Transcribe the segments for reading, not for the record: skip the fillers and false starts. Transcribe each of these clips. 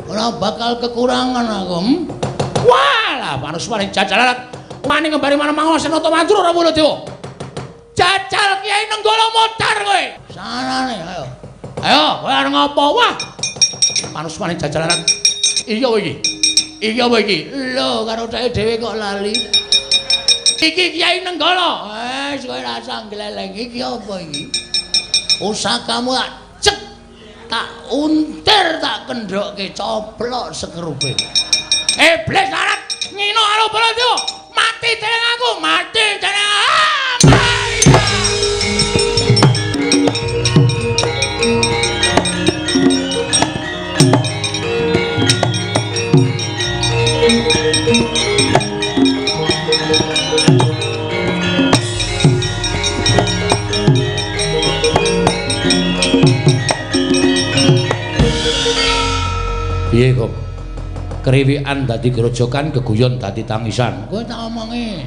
ora bakal kekurangan aku. Walah, Panuswaning jajal wani ngembari mana mangsa Senata Mandur ora Baladewa. Jajal Kiai Nenggala modar kowe. Sanane ayo. Ayo, kowe arep ngopo? Wah. Panuswaning jajal iya kowe iki. Iki apa iki? Lho, karo dhek dhewe kok lali. Iki Kiai Nenggala. Wis kowe rasa gleleng iki apa iki? Pusakamu cek tak untir tak kendhokke coplok sekerupe. Iblis arep ngino karo Baladewa. Mati dening aku, mati dening piye kok kriwikan dadi grojokan geguyon dadi tangisan kowe tak omongi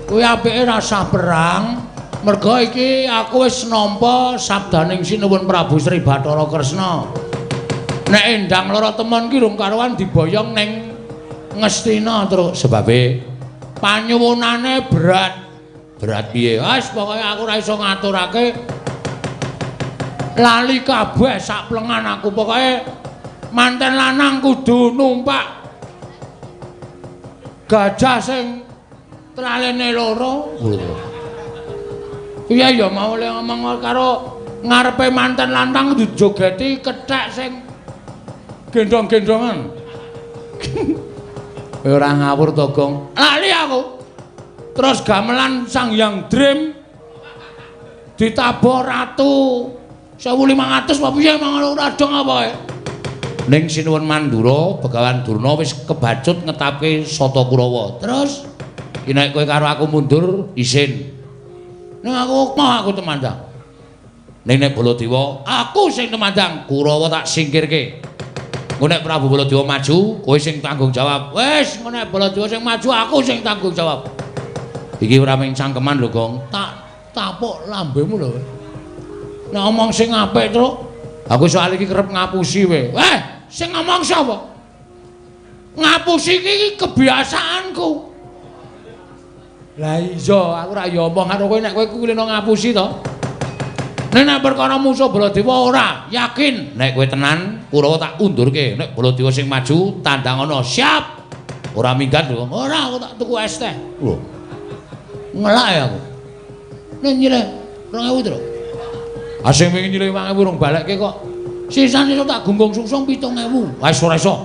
kowe apike rasah perang merga iki aku wis nampa sabdaning Sinuwun Prabu Sri Bathara Kresna nek endang lara temon ki rung karuan diboyong ning Ngastina terus sebabe panyuwunane berat piye wis pokoke aku ora iso ngaturake lali kabeh sak plengan aku pokoke manten lanang kudu numpak gajah sing tralene loro. Iya ya mau le ngomong karo ngarepe manten lanang kudu jogeti kethek sing gendong-gendongan. Ora ngawur to, Gong. Lali aku. Terus gamelan Sang Hyang Dream ditabor ratu 1500 apa piye mangono ora dong apa kae. Ning Sinuwun Mandura Begawan Durna wis kebacut ngetapke Sata Kurawa. Terus nek kowe karo aku mundur isin. Ning aku mau aku temandang. Ning nek Baladewa aku sing temandang, Kurawa tak singkirke. Engko nek Prabu Baladewa maju, kowe sing tanggung jawab. Wis, engko nek Baladewa sing maju aku sing tanggung jawab. Iki ora mung cangkeman lho, Gong. Tak tapuk lambemu lho. Nek omong sing apik, Truk. Aku soal iki kerep ngapusi we. Sing ngomong sapa? Ngapusi iki kebiasaanku. Lah iya, aku ora ya omong karo kowe nek kowe kulino ngapusi to. Nek perkara musuh Baladewa ora, yakin nek kowe tenan Kurawa tak undurke. Nek Baladewa sing maju tandangono siap. Ora minggat lho. Ora aku tak tuku es teh. Lho. Ngelak ya aku. Nek nyileh 2000 to. Asing pengen nyilih 2000 rong balekke kok. Sisane tak gunggung sungsung 7000. Wis ora iso.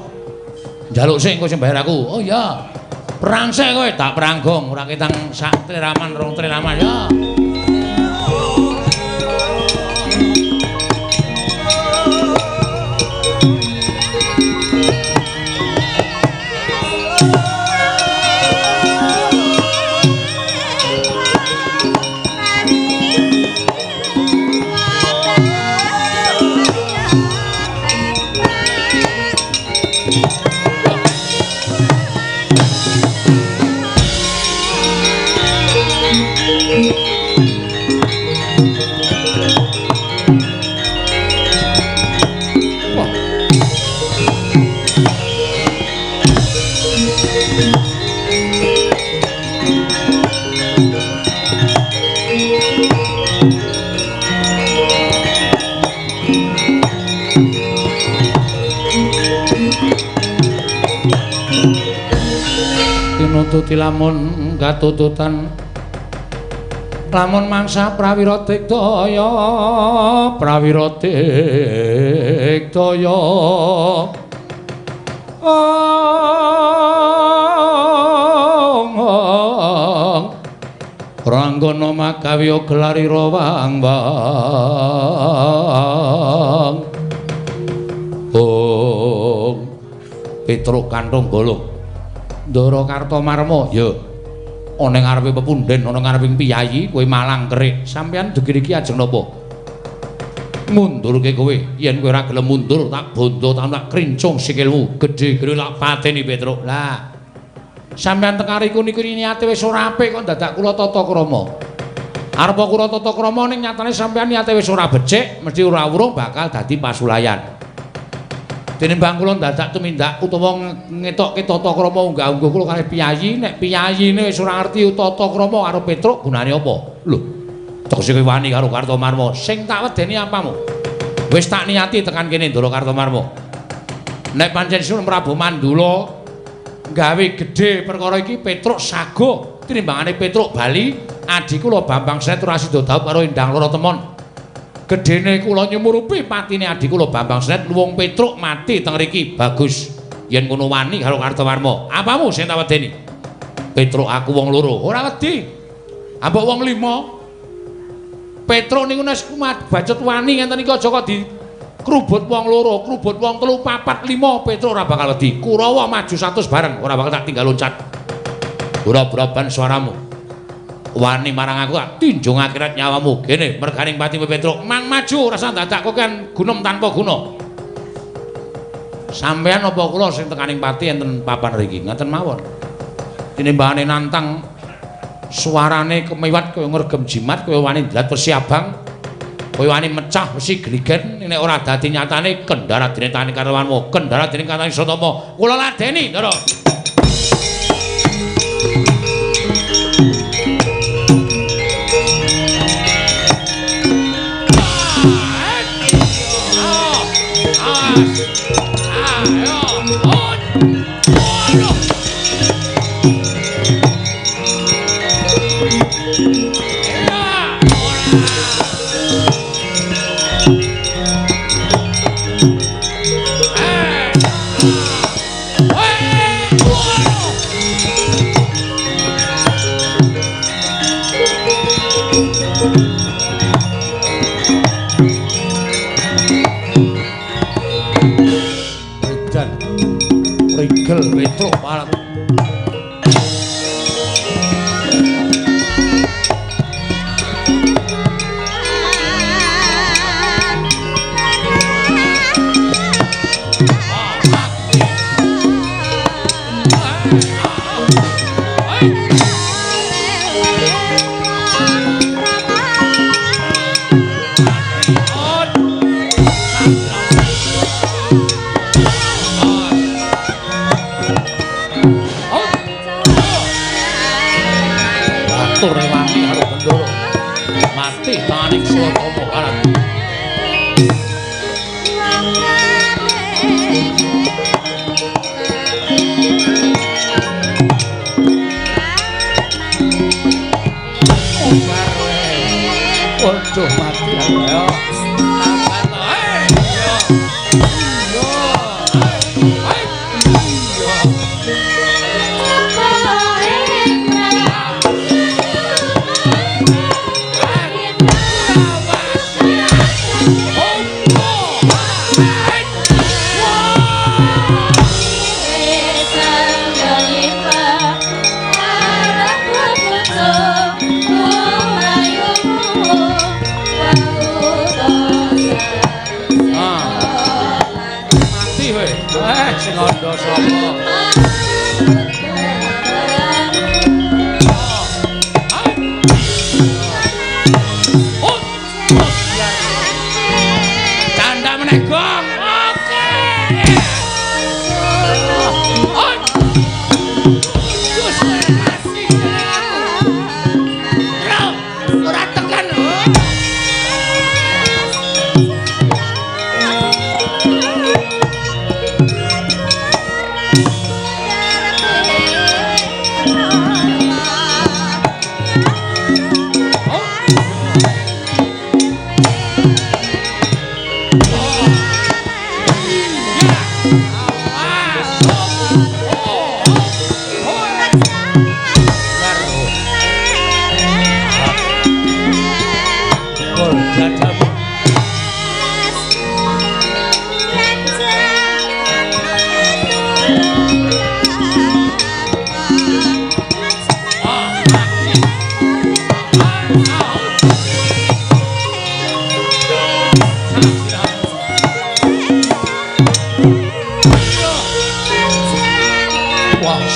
Njaluk sing engko sing bayar aku. Oh iya. Perang sik kowe, tak perang gong, ora ketang sak triraman rong triraman ya. Nututi lamun katututan lamun mangsa prawira digdaya ranggana magawiya gelarira wang-wang Petruk Kanthong Golong Ndara Kartomarma ya ana ngarepe pepunden ana ngareping piyayi kowe malang kerik sampeyan degir iki ajeng napa mundurke kowe yen kowe ora gelem mundur tak bondo tak krincung sikilmu gedhe-gedhe lak pateni Petruk lah sampeyan tekariku niku niate wis ora apik kok dadak kula tata krama arepa kula tata krama ning nyatane sampeyan niate wis ora becik mesti ora urung bakal dadi pasulayan Tinimbang kula dadak tumindak utawa ngetokke tata krama unggah-ungguh kula kalih piyayi, nek piyayine wis ora ngerti tata krama karo Petruk gunane apa? Lho, tegese kowe wani karo Kartomarma. Sing tak wedeni apamu? Wis tak niati tekan kene Ndara Kartomarma. Nek pancen Sunan Prabu Mandula gawe gedhe perkara iki Petruk sago tinimbangane Petruk bali, adi kula Bambang Sret ora sida dhaup karo Endang Loro Temon. Gedene kula nyumurupi patine adik kula Bambang Sret luwung Petruk mati teng mriki. Bagus yen ngono wani karo Kartomarma. Apamu sing tak wedeni? Petruk aku wong loro. Ora wedi. Ambek wong 5. Petruk niku nek bacot wani ngenten iki aja kok dikrubut wong loro, krubut wong 3, 4, 5. Petruk ora bakal wedi. Kurawa maju 100 bareng, ora bakal tak tinggal loncat. Ora ban suaramu. Wani marang aku tinjung akhirat nyawamu kene merganing pati Petruk mang maju rasa dadak kok kan gunem tanpa guna sampean apa kula sing tekaning pati enten papan mriki ngaten mawon tinimbangane nantang suarane kemewat kaya ngregem jimat kaya wani ndlat Persi Abang kaya wani mecah besi gligen nek ora dadi nyatane kendara dinetani karwanmu kendara dening katane Sotama kula ladeni Ndara. Rigel Petruk malah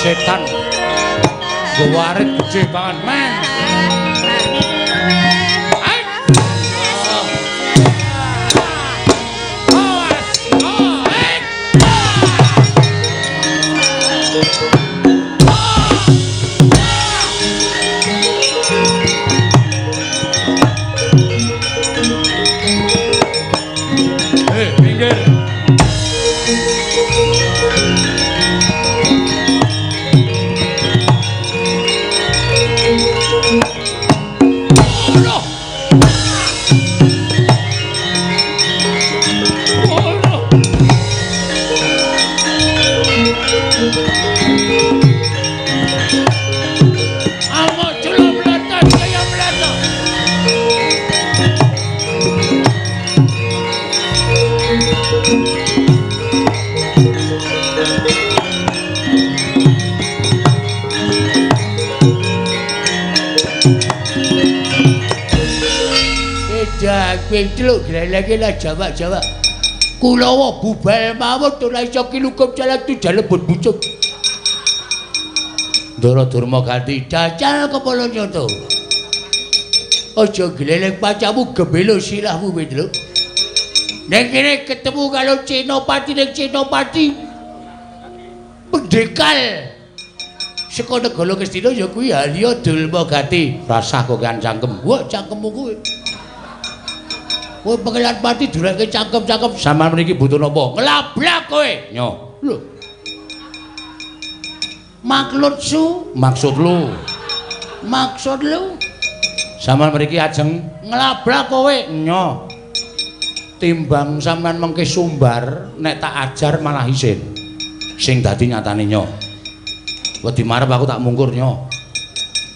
setan gawarit gede banget men. Amo celom meletak kaya meletak. Kowe celuk greleke lah Jawa-Jawa. Kulawa bubal mawon ora iso kilukup jalan tujal lebut bucuk. Ndara Durma ganti dacal kepala nyoto. Aja glelek pacamu gembelo sirahmu kowe lho. Nek kene ketemu karo Cenopati ning Cenopati pendekal saka negara Kestina ya kuwi Halya Durma ganti. Rasah kok kan cangkem. Wah cangkemmu kowe. Kowe pengelan pati durake cangkem-cangkem sampean mriki butuh napa? Nglablak kowe. Nyo. Lho. Maksud lu. Sampean mriki ajeng nglablak kowe. Nyo. Timbang sampean mengke sumbar nek tak ajar malah isin. Sing dadi nyatane nyo. Wedi marep aku tak mungkur nyo.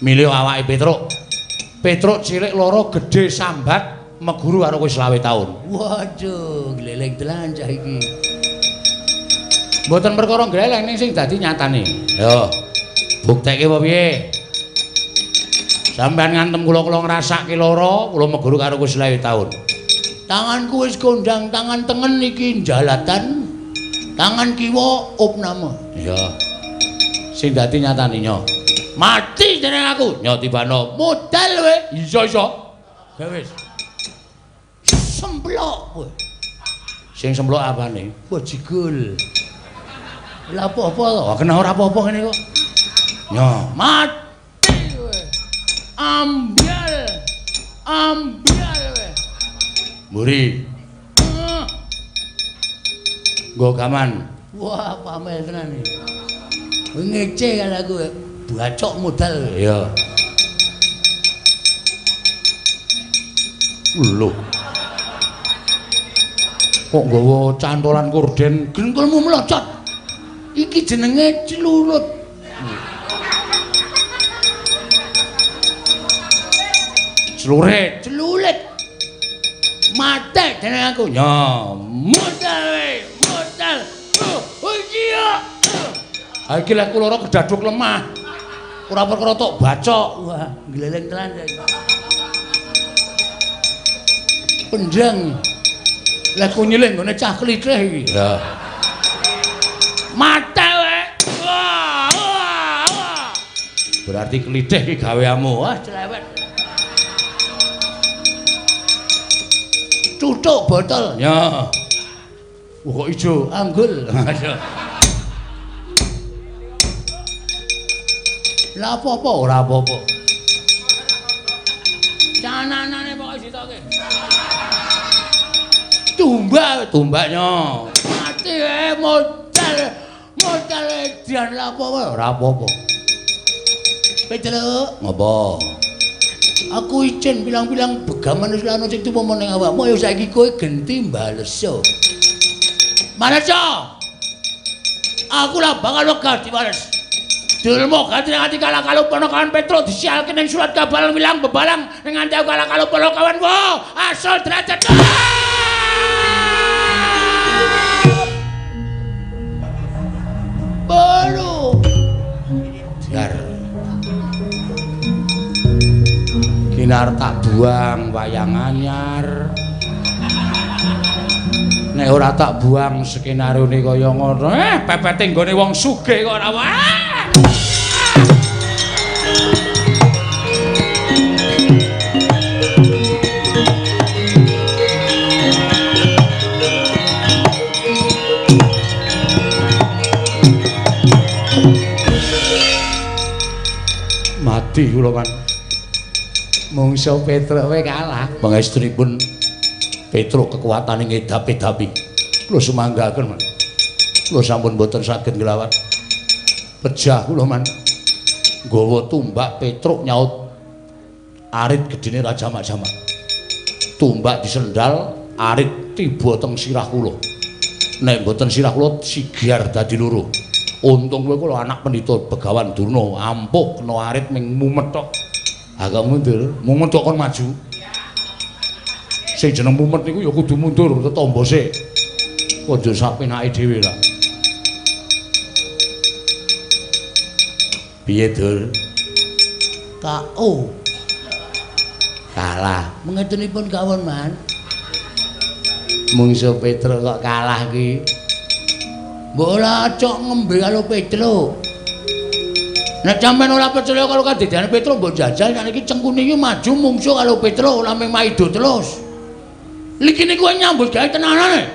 Milih awake Petruk. Petruk cilik loro gedhe sambat meguru karo kowe 20 taun. Waduh, gleleng tenan cah iki. Mboten perkara gleleng ning sing dadi nyatane. Yo. Bukteke apa piye? Sampeyan ngantem kula ngrasake lara, kula meguru karo kowe 20 taun. Tanganku wis kondang, tangan tengen iki jalatan. Tangan kiwa opname. Iya. Sing dadi nyatane nyo. Mati jeneng aku. Nyo tibano modal kowe. Iso. Ya wis. Semplok kowe. Sing semplok apane? Bajigul. Lah apa-apa to? Kena ora apa-apa ngene kok. Nyo, mati kowe. Ambyal kowe. Muri. Nggo gaman. Wah, pamel tenan iki. Kowe ngece karo aku. Bacok modal. Iya. Lho. Kok nggawa cantolan korden gengkulmu melocot. Iki jenenge celulut. Celulit. Mate jeneng aku. Ya, modal. Oh iya. Ha iki lek kula ora kedaduk lemah. Ora perkara tok bacok. Wah, gleleng tenan. Pendang. Lah ku nyilih nggone cah klithih iki. Ya. Mate wae. Wah. Berarti klithih iki gaweanmu. Wah, cerewet. Tutuk botol. Ya. Kok ijo anggul. Lah apa-apa ora apa-apa. Cananane pokoke ditoke. Tumbaknya mati modal edian lah apa-apa ora apa-apa. Petruk ngopo? Aku izin bilang-bilang begaman wis ana sing tuwa meneng awakmu ya saiki kowe genti mbaleso. Maleso. Aku lah bakal wegah diwales. Durma ganti nganti kalah karo ponokawan Petruk disialke ning surat kabar wilang bebalang ning nganti kalah karo ponokawan wo asal derajat. Baru Dar Kinar tak buang wayang anyar. Nek ora tak buang skenarione kaya ngono pepete nggone wong sugih kok ora wae. Mati kula kan. Mungsuh Petruk wae kalah. Pangestripun Petruk kekuatane ngedap-edapi. Kula sumanggaken, Man. Kula sampun boten saged nglawat. Pejah kula, Man. Nggawa tumbak Petruk nyaut arit gedene Raja Majama. Tumbak disendal, arit tiba teng sirah kula. Nek boten sirah kula sigar dadi loro. Untung kowe kula anak pendhita Begawan Durna, ampuh kena arit ming mumet tok. Agak mundur, mumet kok kon maju. Sing jeneng mumet niku ya kudu mundur tetombo sik. Aja sapenake dhewe lah. Piye, Dur? KO. Kalah. Mengetunipun kawon, Man. Mungsu Petruk kok kalah ki. Mbok ora cok ngembe karo Petruk. Nek sampean ora percaya karo kadidane Petruk mbok jajal nek iki cengkune iki maju mungsu karo Petruk ora mung maido terus. Iki niku nyambut gawe tenanane.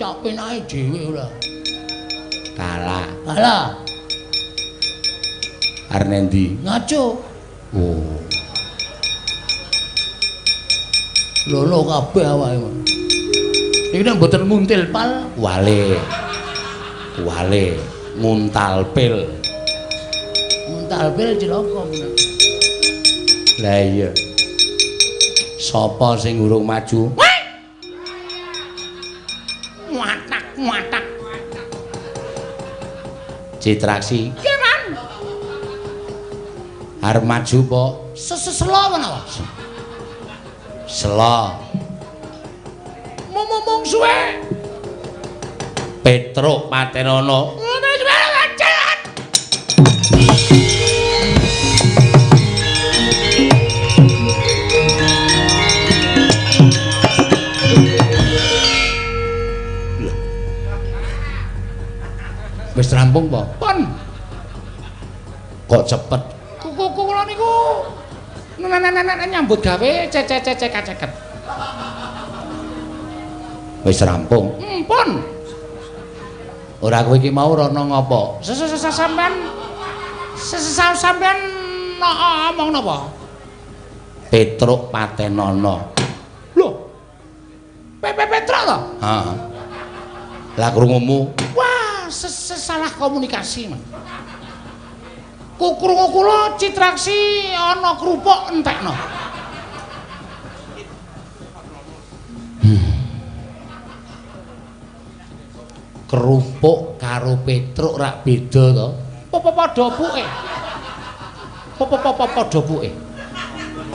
Cok penake dhewe ora. Kalah. Kalah. Arep endi? Ngaco. Oh. Lono kabeh awake. Iki nek mboten muntil pal, Wale nguntal pil. muntal pil cilaka menak. Lah iya. Sapa sing urung maju? Muatak. Citraksi. Nggih, Man. Arep maju apa? Seselo menawa. Sela. Mung suwe. Petruk Patenana. Wis rampung po? Pun. Kok cepet? Kula niku nyambut gawe cecek-ceket. Wis rampung. Pun. Ora kowe iki mau rono ngopo? Sampean ngomong napa? Petruk Patenana. Lho. Petruk to? Heeh. Lah krungumu Wah, salah komunikasi, Man. Krungu kula Citraksi ana krupuk entekno. kerupuk karo Petruk rak beda to? Padha puke. Padha puke.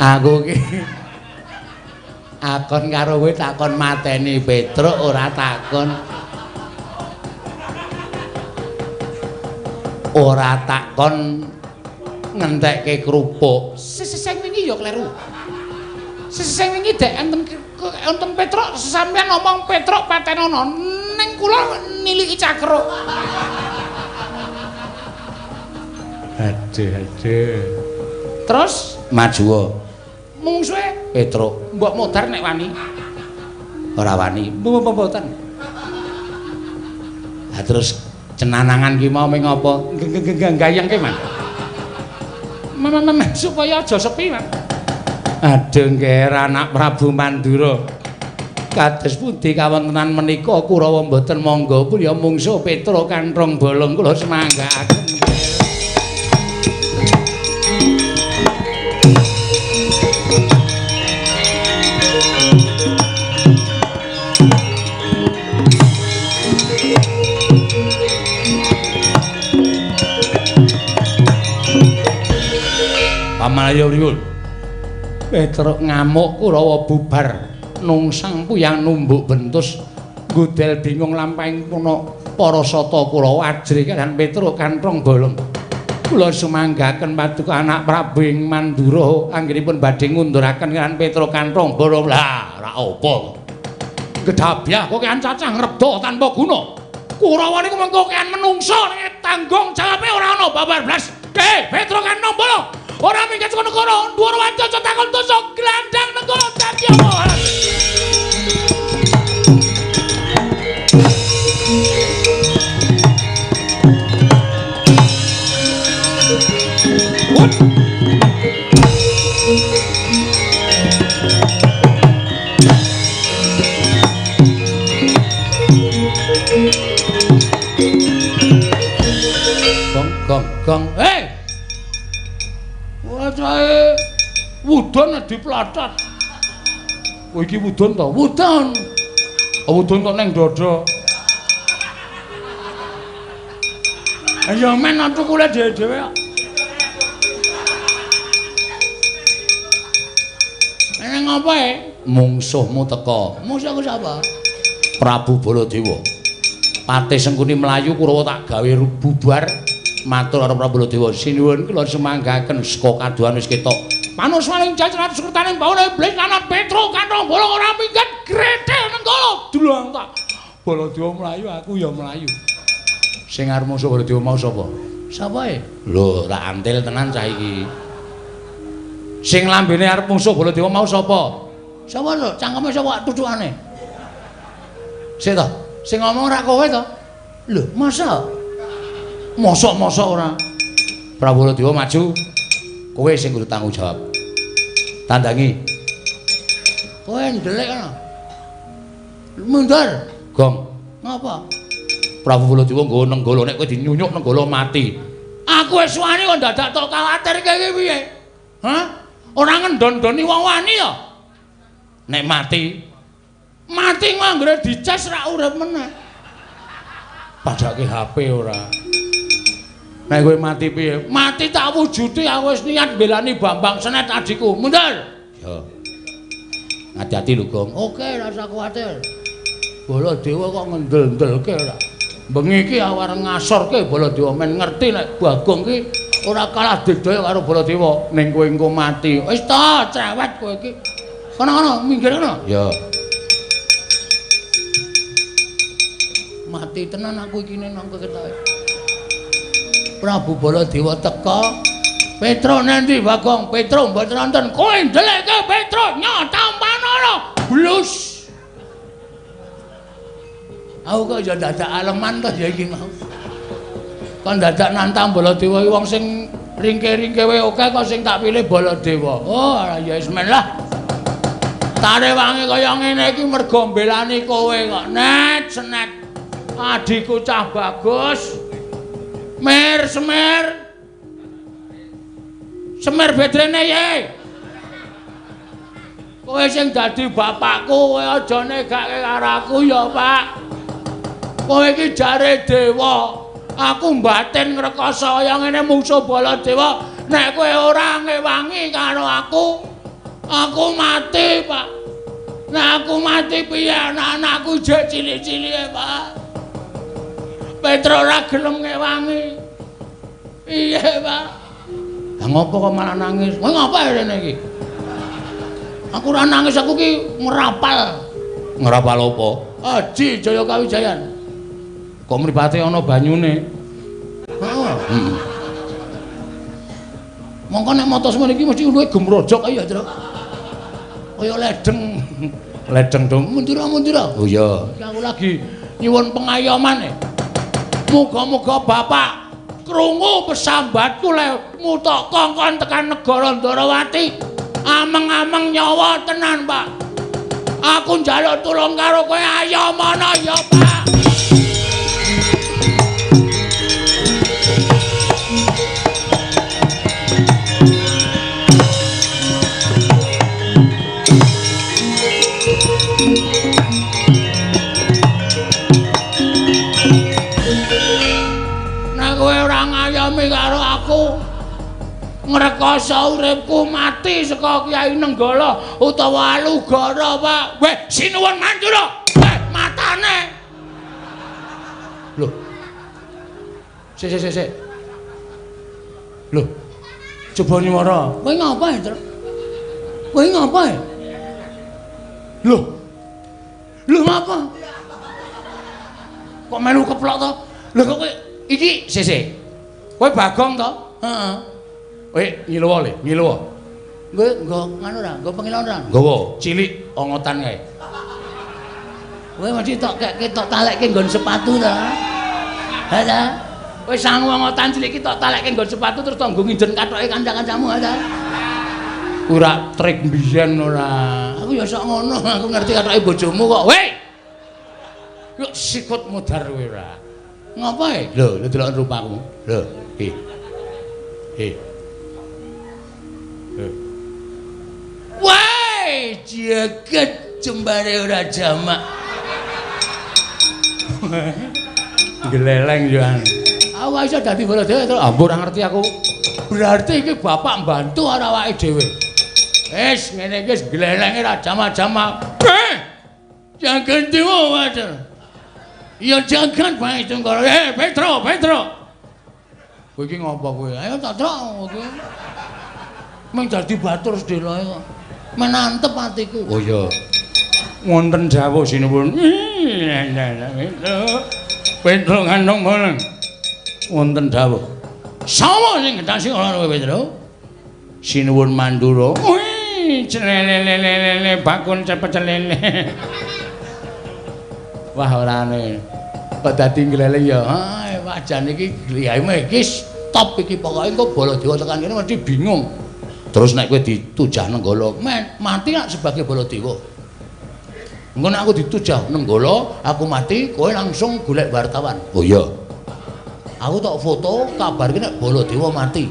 Aku ki akon karo kowe takon mateni Petruk ora takon ngentekke kerupuk. Sing wingi ya kleru. Sing wingi dek enten Petruk sampeyan ngomong Petruk Patenana ning kula niliki cakruk. Aduh. Terus Maju mungsuhe Petruk. mbok modar nek wani. Ora wani. Mboten. Lah terus cenanangan ki mau ming apa? Gayangke, Man. Supaya aja sepi, Man. Aduh nggih anak Prabu Mandura. Kados pundi kawontenan menika Kurawa mboten monggo punya mungsuh Petruk kanthong bolong kula semanggaaken. Pamalaya pripun? Petruk ngamuk Kurawa bubar nungsang puyang numbuk bentus gudel bingung lampahing puno para sata Kurawa ajri kan Petruk kanthong bolong kula sumanggaken paduka anak Prabu ing Mandura anggenipun badhe ngunduraken kan Petruk kanthong bolong. Lah ora apa gedhabyah kok kean cacah ngrebda tanpa guna Kurawa niku mengko kean menungso tanggung jawabe ora ana babar blas. Petruk kanthong bolong ora minggat saka negara dhuwur wanca takon dosa glandang negara dadi apa. Gong. Wacahe wudon diplatat. Kowe iki wudon to? Wudon. Wudon kok ning dada. Ya men tukule dhewe-dhewe kok. Neng apa e? Mungsuhmu teka. Mungsuhku sapa? Prabu Baladewa. Patih Sengkuni mlayu Kurawa tak gawe bubar. Matur karo Prabu Baladewa, sinuwun kula semanggaken saka kaduhan wis ketok. Manuswaning jajaran sekretaning bawana iblis lanat Petro kantong bola ora minggat gretel nenggala. Dulang tak. Baladewa mlayu aku ya mlayu. Sing arep musuh Baladewa mau sapa? Sapa e? Lho, tak antil tenan cah iki. Sing lambene arep musuh Baladewa mau sapa? Sapa lho? Cangkeme sapa tutukane? Sik to. Sing ngomong ora kowe to? Lho, masa? Mosok-mosok ora. Prabu Baladewa maju. Kowe sing kudu tanggung jawab. Tandangi. Kowe ndelik kana. Mundur. Gong. Ngapa? Prabu Baladewa nggawa nenggala nek kowe dinyunyuk nenggala mati. Aku wis wani kok dadak tok kuwatir iki piye? Hah? Ora ngendon-doni wong wani ya? Nek mati nganggere dicas ra urip meneh. padake HP ora. Nek kowe mati piye? Mati tak wujuti aku wis niat belani Bambang Senet adikku. Mundur. Ya. Hati-hati lho, Gong. Oke, ora usah kuwatir. Baladewa kok ngendel-ndelke ora. Bengi iki awareng ngasorke Baladewa men ngerti nek Bagong ki ora kalah digdaya karo Baladewa ning kowe engko mati. Wis ta, cerewet kowe iki. Kono-kono, minggir kono. Ya. Mati tenan aku iki nang ketoke. Prabu Baladewa teka. Petro nendi Bagong? Petro mboten wonten. Kowe ndeleke Petro nyotampanana. Blus. Aku kok ya dadak aleman to ya iki mau. Kon dadak nantang Baladewa wong sing ringke-ringke wae oke kok sing tak pilih Baladewa. Oh, ya wis men lah. Tare wangi kaya ngene iki mergo mbelani kowe kok. Net senet. Adikku cah bagus. Semir bedrene ye. Kowe sing dadi bapakku kowe aja negake karo aku ya, Pak. Kowe iki jare dewa. Aku mbatin ngrekoso kaya ngene mungsuh Baladewa. Nek kowe ora ngewangi karo aku mati, Pak. Nek aku mati piye anak-anakku jek cilik-cilike, Pak. Petro ora gelem ngewangi. Iya, Pak. Lah ngopo kok malah nangis? Kowe ngapa rene iki? Aku ora nangis, aku ki ngrapal. Ngrapal apa? Aji Jaya Kawijayan. Kok mripate ana banyune? Heeh. Mongko nek motos ngene iki mesti uluhe gemrojok ae ya, Tru. Kaya ledeng. Ledeng dong. Mundura. Oh iya. Aku lagi nyuwun pengayoman e. Muga-muga Bapak krungu pesambatku le mutok kongkon tekan negara Ndarawati. Ameng-ameng nyawa tenan, Pak. Aku njaluk tulung karo kowe ayo mana ya, Pak. Nek kowe ora ngayomi karo aku, ngrekoso uripku mati saka Kyai Nenggala utawa Alugara, Pak. Weh, sinuwun mandura. Matane. Loh. Sik. Loh. Coba nyuwara. Kowe ngapae, Tru? Kowe ngapae? Loh. Lho ngapa? Kok melu keplok to? Lho kok kowe iki Sik. Kowe Bagong to? heeh. Kowe ngiluwa le, ngiluwa. Kowe nggo nganu ra, nggo pengilon ra. Nggawa cilik ongotan kae. Kowe mesti tok ketok talekke nggon sepatu ta. Ha ta? Kowe sangu ongotan cilik iki tok talekke nggon sepatu terus tok nggo nginjen kathoke kanca-kancamu ha ta. Ora trik mbiyen ora. Aku ya sok ngono, aku ngerti kathoke bojomu kok. Weh. Yuk sikut mudar kowe ora. Ngapae? Lho, delok rupamu. Lho, Wah, jagat jembare ora jamak. Gleleng yo. Aku iso dadi Baladewa terus ampun ora ngerti aku. Berarti iki bapak mbantu karo awake dhewe. Wis ngene iki wis glelenge ra jama-jama. Jangan dewa wae. Ya jangan bae Tunggara. Petro. Kowe iki ngopo kowe? Ayo tak trok kowe. Mung dadi batur sedelae kok. Menantep atiku. Oh iya. Wonten dawuh sinuwun. Petro ngandung boleng. Wonten dawuh. Sapa sing gedasi ora kowe Petro? Sinuwun Mandura. Wih, celele bakun cepet celele. Wah orane. Kok dadi gleleng ya. Wajan iki gliyahmu iki stop iki pokoke engko Baladewa tekan kene mesti bingung. Terus nek kowe ditujah Nenggala, mati nak sebagai Baladewa. Engko nek aku ditujah Nenggala, aku mati, kowe langsung golek wartawan. Oh iya. Aku tok foto kabar ki nek Baladewa mati.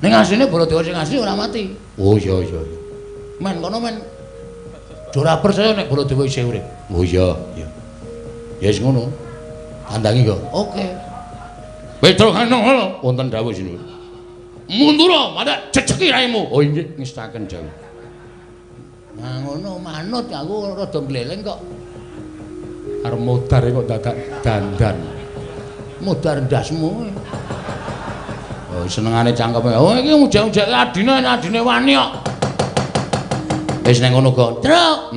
Ning asline Baladewa sing asli ora mati. Oh iya. Men kono men. Ora percaya nek Baladewa isih urip. Oh iya. Ya wis ngono. Tandangi kok. Oke. Petro Kanong wonten dawuh sinuwun. Mundura, madak ceceki raimu. Oh nggih, ngestaken dawuh. Nah ngono manut aku rada gleleng kok. Arep modar kok dadak dandan. Modar ndasmu. Oh senengane cangkeme. Oh iki ujak-ujake adine wani kok. Wis nang ngono kok. Truk.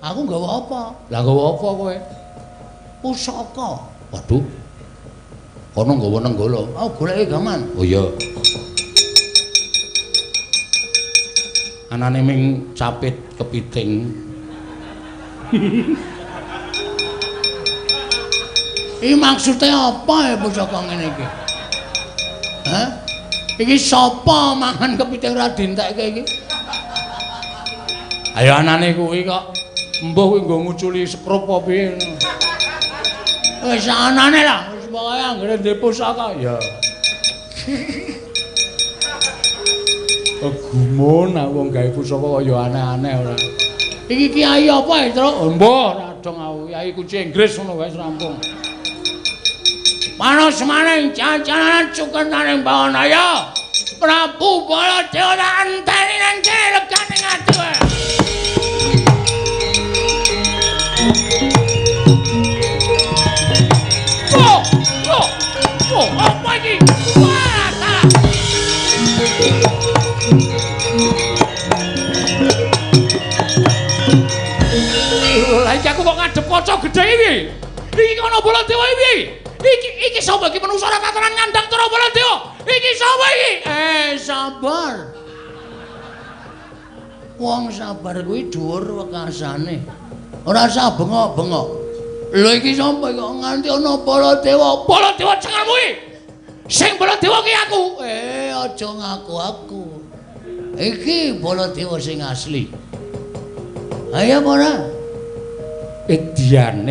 Aku nggawa apa? Lah nggawa apa kowe? Pusaka. Waduh. Kono nggawa Nenggala. Aku goleki gaman. Oh iya. Anane ming capit kepiting. Iki maksude apa ya pusaka ngene iki? Hah? Iki sapa mangan kepiting ra dientekke iki? Ayo anane kuwi kok mbuh kuwi nggo nguculi sekrup apa piye. Wis anane lah, wis pokoke anggere ndek pusaka ya. Gumun aku wong gawe pusaka kok ya aneh-aneh ora. Iki kiai apa ya, Tru? Mbah, radong aku kiai kunci Inggris ngono wis rampung. Manos maning jajanan cuketaning Bawanaya. Prabu Baladewa anteni nang kene legane ati wae. Oh, apa iki? Wah, salah. Lah iki aku kok ngadep kaca gedhe iki. Iki kono Baladewa iki. Iki sapa iki menungso ora tatanan nyandang cara Baladewa. Iki sapa iki? Sabar. Wong sabar kuwi dhuwur wekasane. Ora usah bengok-bengok. Lho iki sapa kok nganti ana Baladewa? Baladewa cengalmu iki. Sing Baladewa ki aku. Aja ngaku aku. Iki Baladewa sing asli. Ayo ora? Edian.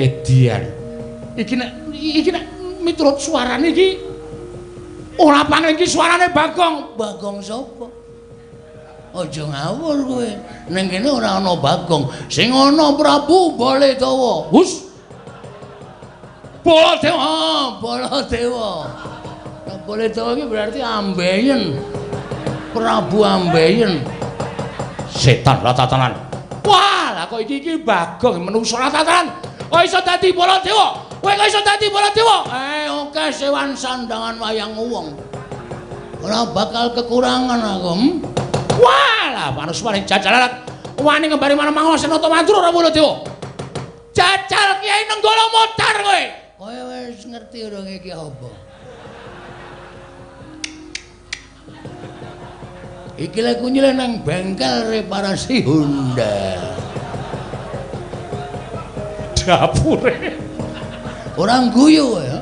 Iki nek miturut suarane iki ora pangen iki suarane Bagong. Bagong sapa? Aja ngawur kowe. Ning kene ora ana Bagong, sing ana Prabu Baladewa. Hus. Baladewa. Baladewa iki berarti ambeien. Prabu ambeien. Setan ra tatanan. Wah, lah kok iki Bagong menungso ra tatanan. Kok iso dadi Baladewa? Kowe kok iso dadi Baladewa? Oke sewan sandangan wayang wong. Ora bakal kekurangan aku. Wah, lah manus paling jajalan. Wani ngembari manah-manah Senata Mandura ora Baladewa. Jajal Kiai Nenggala modar kowe. Kowe wis ngerti urung iki apa? Iki lek nyileh nang bengkel reparasi Honda. Dapure. Ora guyu ya.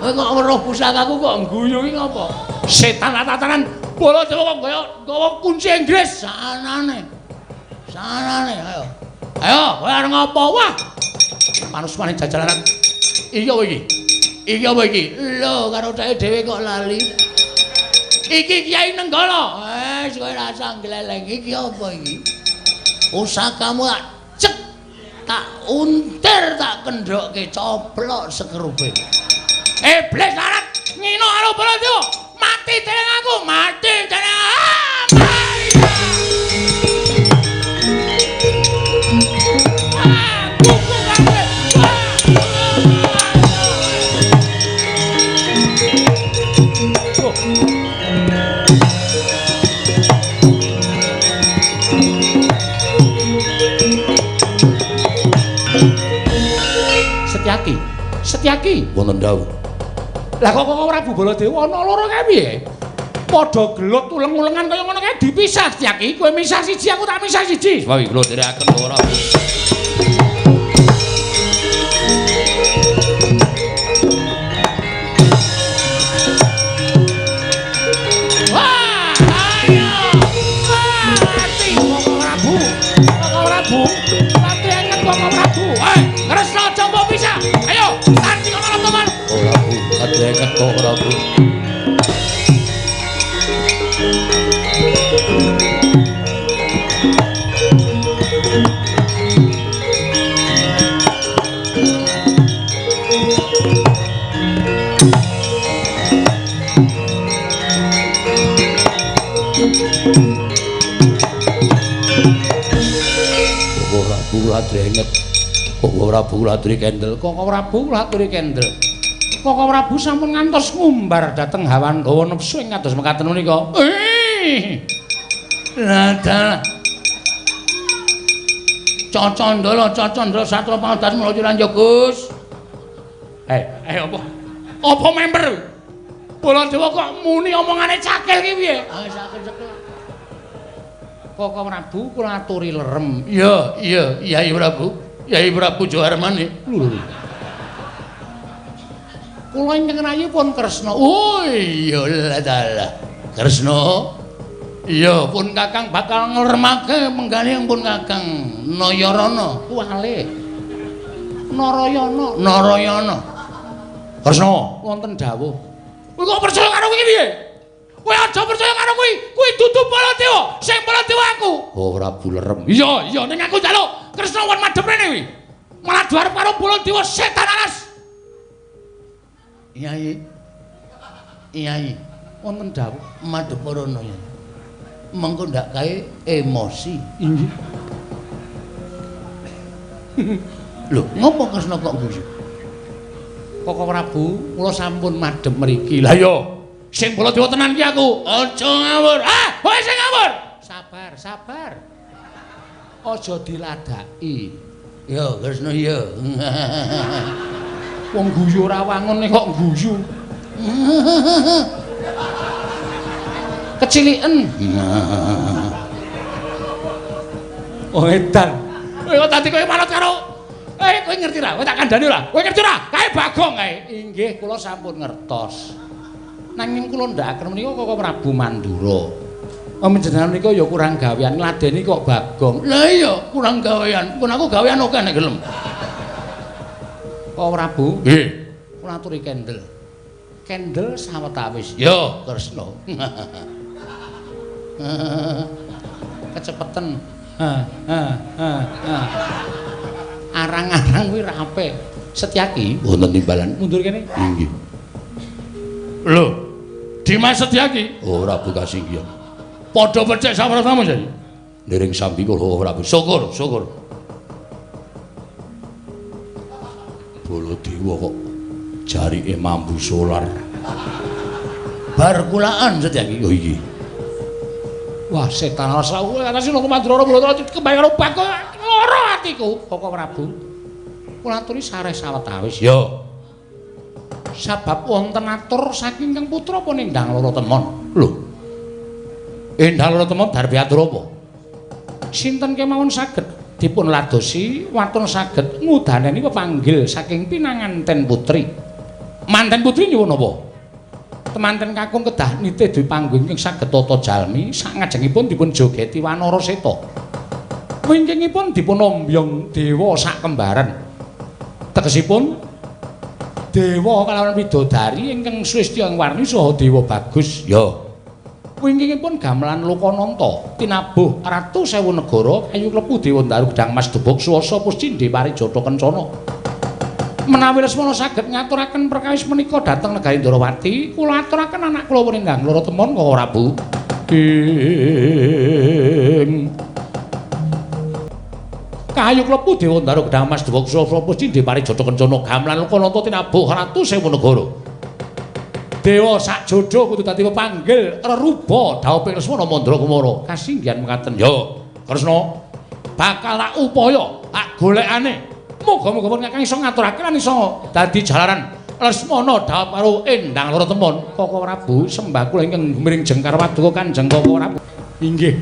Kowe kok weruh pusakaku kok guyu iki ngapa? Setan tatanan Baladewa kok gawa kunci Inggris sanane. Ayo. Kowe arep ngapa? Wah. Manus maning jajalanan. Iki apa iki? Iki apa iki? Lho, karo dhek dhewe kok lali. Iki Kiai Nenggala. Wis kowe ra usah gleleng. Iki apa iki? Pusakamu tak cek. tak untir tak kendhokke coplok sekerupe. Iblis larat ngino karo Baladewa. Mati dening aku, mati dening Setyaki wonten dawuh. Lah kok Prabu Baladewa ana loro kae piye? Padha gelut uleng-ulengan kaya ngono kae dipisah Setyaki. Kowe misah siji aku tak misah siji. Sebab kula derekaken ora. Wah, ayo. Mati Koko Prabu. Koko Prabu. Mati enget Koko Prabu. Kresna aja mbok pisah. Ayo, tanti kono teman. Ora Bu, kadheket kok ora Bu. Koko Prabu laturi kendel. Koko Prabu laturi kendel. Koko Prabu sampun ngantos ngumbar dhateng hawan gawa nepsu ing kados mekaten menika. Lah Cocondolo Satra Pangdas Mulayu Lanjut Gus. Apa? Apa member? Baladewa kok muni omongane cakil ki piye? Sakil-sakil. Koko Prabu kula aturi lerem. Iya, Yai Prabu. Yai Prabu Joharmane. Kula ingkang rayi pun Kresna. Oh iya lah. Kresna. Iya, pun Kakang bakal nglermake menggane pun Kakang Nayarana. Kuwale. Narayana. Kresna, wonten dawuh. Kowe kok percaya karo kuwi piye? Kowe aja percaya karo kuwi. Kuwi dudu Baladewa. Sing Baladewa aku. Oh, Prabu lerem. Iya, ning aku njaluk Kresna wan madhep rene kuwi. Malah diarep karo Baladewa setan alas. Iya. Wonten dawuh Madhep rono ya. Mengko ndak kae emosi. Inggih. Lho, ngopo Kresna kok guyu? Koko Prabu, kula sampun madhep mriki. Lah iya, sing Baladewa tenan ki aku. Aja ngawur. Kowe sing ngawur. Sabar. Aja diladaki. Ya, Kresna ya. Wong guyu ora wangun kok guyu. Keciliken. Oh edan. Kowe tadi kowe manut karo kowe ngerti ra? Kowe tak kandhani ora? Kowe ngerti ora? Kae Bagong kae. Inggih, kula sampun ngertos. Nanging kula ndakaken menika Koko Prabu Mandura. Panjenengan menika ya kurang gawean ngladeni kok Bagong. Lah iya, kurang gawean. Pun aku gawean oke nek gelem. Koko Prabu, Nggih. kula aturi kendel. Kendel sawetawis. Ya, Kresna. Kecepeten. Arang-arang kuwi rape. Setyaki Wonten timbalan. mundur kene. Inggih. Lho, Dimas Setyaki. Oh, Prabu Kasinggihan. Padha becik sapratamu jadi. Ndereng sambi kula Prabu. Syukur. Baladewa kok jarike mambu solar. Bar kulaan Setyaki. Oh iki. Wah, setan rasa kowe atas Loro Mandura Baladewa kembang karo Bagong lara atiku. Koko Prabu. Kula aturi sareh sawetawis. Ya. Sabab wonten atur saking Kang Putra apa Endang Loro Temon. Lho. Endang Loro Temon darbi atur apa? Sinten kemawon saged dipun ladosi watun saged ngudaneni pepanggil saking pinanganten putri. Manten putri nyuwun apa? Temanten kakung kedah nitih duwe panggung ingkang saged tata jalmi sak ngajengipun dipun jogeti Wanara Seta. Wingkingipun dipun ombyong dewa sak kembaran. Tegesipun dewa kalawan widodari ingkang Sristya Warni saha Dewa Bagus. Ya. wingkingipun gamelan Lokananta tinabuh ratu sewu negara kayu klepu Dewa Daru Gedang Mas Debok Swasa Puscindhe Parijata Kencana. Menawi Lesmana saged ngaturaken perkawis menika dhateng negari Ndrawati, kula aturaken anak kula weninggang Loro Temon Koko Prabu. Kayu klepu Dewa Daru Gedang Mas Debok Swasa Puscindhe Parijata Kencana gamelan Lokananta tinabuh ratu sewu negara. Dewa sak jodho kudu dadi pepanggil reruba dhawuhing Lesmana Mandra Kumara. Kasinggihan mekaten ya Kresna bakal tak upaya tak golekane. Muga-muga Kakang iso ngaturaken lan iso dadi jalaran Lesmana dhawuh karo Endang Loro Temon Koko Prabu sembah kula ingkang mring jengkar paduka Kanjeng Koko Prabu. Inggih.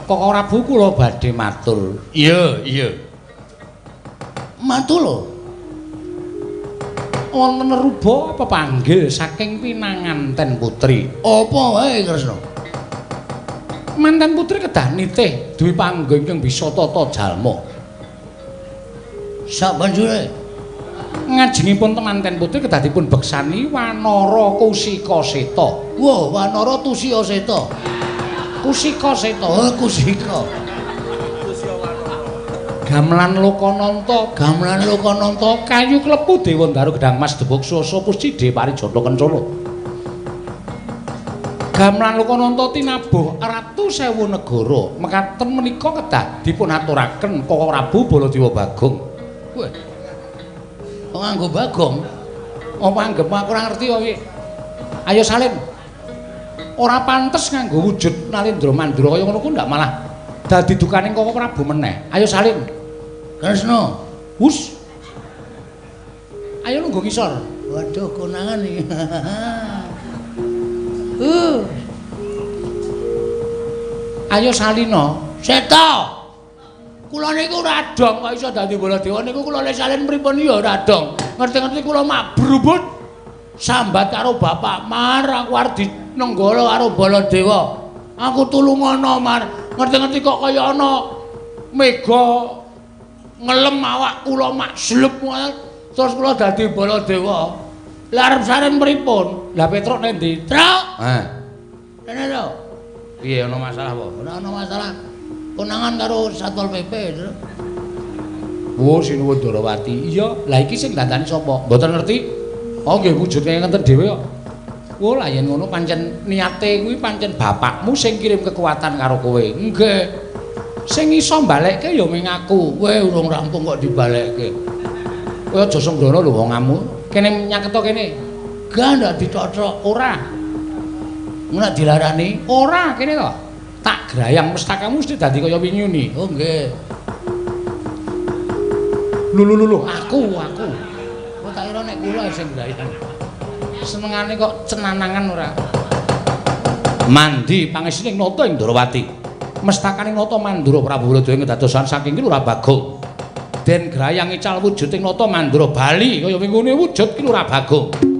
Koko Prabu kula badhe matur. Iya. Matur lho. Wonten ruba pepanggil saking Pinanganten Putri. Apa wae Kresna? Manten putri kedah nitih duwe panggung ingkang bisa tata jalma. Sabanjure Ngajengipun temanten putri kedah dipun beksani Wanara Kusika Seta. Wah, Wanara Tusya Seta. Kusika Seta. Oh, Kusika. Gamelan Lokananta kayu klepu Dewa Daru Gedang Mas Debok Swasa Puscindhe Parijata Kencana. Gamelan Lokananta tinabuh ratu sewu negara. Mekaten menika kedah dipun aturaken Koko Prabu Baladewa Bagong. Wah. Wong nganggo Bagong. Apa anggep aku ora ngerti kok iki. Ayo salin. Ora pantes nganggo wujud Nalendra Mandura kaya ngono ku ndak malah dadi dukaning Koko Prabu meneh. Ayo salin. Kresna. Hus. Ayo lungguh ngisor. Waduh konangan iki. Ayo salina. Seta. Kula niku radong kok iso dadi Baladewa niku kula le salin pripun ya radong. Ngerti-ngerti kula mabrubut sambat karo Bapak Mar aku arep dinenggala karo Baladewa. Aku tulungono Mar. Ngerti-ngerti kok kaya ana mega ngelem awak kula mak slep terus kula dadi Baladewa. Lah arep salin pripun? Lah Petruk nek ndi? Truk. Rene to. Piye ana masalah apa? Ora ana masalah. Konangan karo Satpol PP. Oh, Sinuwun Darawati. Iya, lah iki sing dandani sapa? Mboten ngerti. Oh, nggih wujud kaya ngenten dhewe kok. Oh, lah yen ngono pancen niate kuwi pancen bapakmu sing kirim kekuatan karo kowe. Nggih. Sing iso mbalekke ya ming aku. Kowe urung rampung kok dibalekke. Kowe aja sembrono lho wongamu. Kene nyaketo kene. Gak ndak dicocok. Ora. Nek dilarani, ora kene to. Tak grayang mestakamu mesti dadi kaya wingi ni. Oh nggih. Lho, aku. Kok tak kira nek kula sing grayang. Senengane kok cenanangan ora. Mandi pangesining nata ing Ndrawati. Mestakaning nata Mandura Prabu Baladewa ngedadosan saking ki Lurah Bagong. Den grayang ical wujuding nata Mandura bali kaya wingune wujud ki Lurah Bagong.